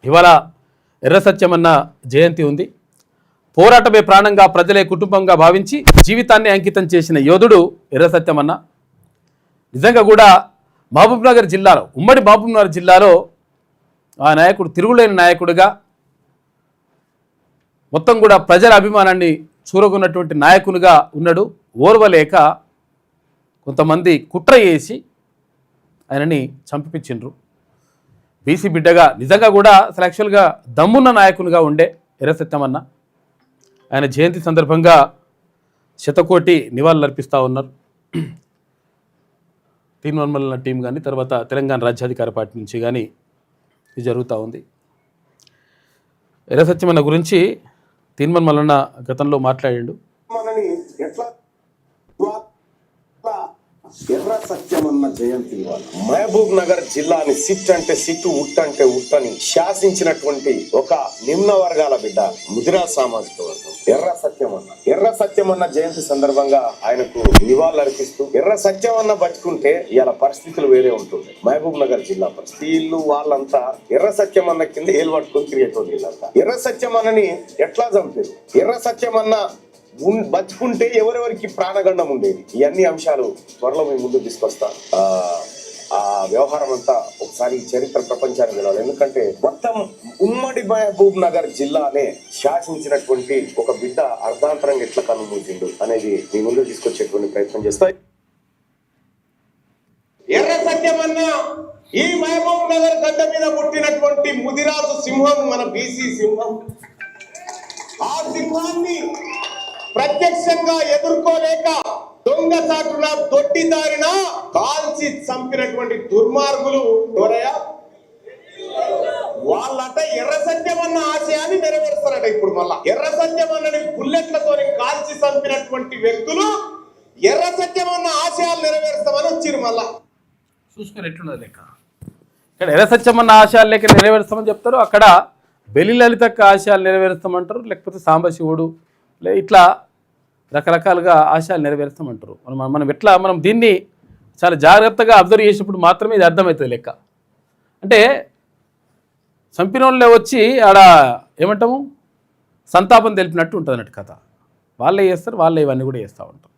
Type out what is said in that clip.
ఇవాళ ఎర్ర సత్యమన్న జయంతి ఉంది. పోరాటమే ప్రాణంగా ప్రజలే కుటుంబంగా భావించి జీవితాన్ని అంకితం చేసిన యోధుడు ఎర్ర సత్యమన్న. నిజంగా కూడా మహబూబ్నగర్ జిల్లాలో, ఉమ్మడి మహబూబ్నగర్ జిల్లాలో ఆ నాయకుడు తిరుగులేని నాయకుడిగా, మొత్తం కూడా ప్రజల అభిమానాన్ని చూరగొన్నటువంటి నాయకునిగా ఉన్నాడు. ఓర్వలేక కొంతమంది కుట్ర చేసి ఆయనని చంపిపించిండ్రు. బీసీ బిడ్డగా నిజంగా కూడా అసలు యాక్చువల్గా దమ్మున్న నాయకునిగా ఉండే ఎర్ర సత్యమన్న. ఆయన జయంతి సందర్భంగా శతకోటి నివాళులు అర్పిస్తూ ఉన్నారు. తీన్మన్మల్ల టీం కానీ, తర్వాత తెలంగాణ రాజ్యాధికార పార్టీ నుంచి కానీ ఇది జరుగుతూ ఉంది. ఎర్ర సత్యమన్న గురించి తీన్మన్మల్లన్న గతంలో మాట్లాడిండు. ఎర్ర సత్యమన్న జయంతి మహబూబ్ నగర్ జిల్లాని సిట్ అంటే సిట్టు, ఉట్ అంటే ఉట్టని శాసించినటువంటి ఒక నిమ్న వర్గాల బిడ్డ, ముదిరా సామాజిక వర్గం ఎర్ర సత్యమన్న జయంతి సందర్భంగా ఆయనకు నివాళులు అర్పిస్తూ, ఎర్ర సత్యమన్న బతుకుంటే ఇవాళ పరిస్థితులు వేరే ఉంటుంది. మహబూబ్ నగర్ జిల్లా పరిస్థితి, వీళ్ళు వాళ్ళంతా ఎర్ర సత్యమన్న కింద ఏలు పట్టుకుని తిరిగేటోళ్ళు. వీళ్ళంతా ఎర్ర సత్యమన్నని ఎట్లా చంపారు? ఎర్ర సత్యమన్న బతుకుంటే ఎవరెవరికి ప్రాణగండం ఉండేది? ఇవన్నీ అంశాలు త్వరలో మేము ముందుకు తీసుకొస్తా. ఆ వ్యవహారం అంతా ఒకసారి చరిత్ర ప్రపంచానికి వెళ్ళాలి. ఎందుకంటే మొత్తం ఉమ్మడి మహబూబ్ నగర్ జిల్లానే శాసించినటువంటి ఒక బిడ్డ అర్ధాంతరంగా ఎట్లా కనుమూసిండు అనేది మీ ముందుకు తీసుకొచ్చేటువంటి ప్రయత్నం చేస్తా. ఎర్ర సత్యమన్న ఈ మహబూబ్ నగర్ గడ్డ మీద పుట్టినటువంటి ముదిరాజు సింహం, మన బీసీ సింహం. ఆ సింహాన్ని ప్రత్యక్షంగా ఎదుర్కోలేక దొంగసాటున దొడ్డిదారిన కాల్చి చంపినటువంటి దుర్మార్గులు ఎవరయ్యా? వాళ్ళంట ఎర్ర సత్యమన్న ఆశయాన్ని నెరవేరుస్తారట. ఇప్పుడు మళ్ళా ఎర్ర సత్యమన్నని బుల్లెట్లతో కాల్చి చంపినటువంటి వ్యక్తులు ఎర్ర సత్యమన్న ఆశయాలు నెరవేరుస్తామని వచ్చిరు. మళ్ళా చూసుకొని ఎట్లున్నది లెక్క. ఇక్కడ ఎర్ర సత్యమన్న ఆశయాలు లేక నెరవేరుస్తామని చెప్తారు, అక్కడ బెల్లి లలితక్క ఆశయాలు నెరవేరుస్తామంటారు, లేకపోతే సాంబశివుడు ఇట్లా రకరకాలుగా ఆశయాలు నెరవేరుస్తామంటారు. మనం ఎట్లా మనం దీన్ని చాలా జాగ్రత్తగా అబ్జర్వ్ చేసినప్పుడు మాత్రమే ఇది అర్థమవుతుంది లెక్క. అంటే చంపిన వాళ్ళే వచ్చి ఆడ ఏమంటాము సంతాపం తెలిపినట్టు ఉంటుంది అన్నట్టు కథ. వాళ్ళే చేస్తారు, వాళ్ళే ఇవన్నీ కూడా చేస్తూ ఉంటారు.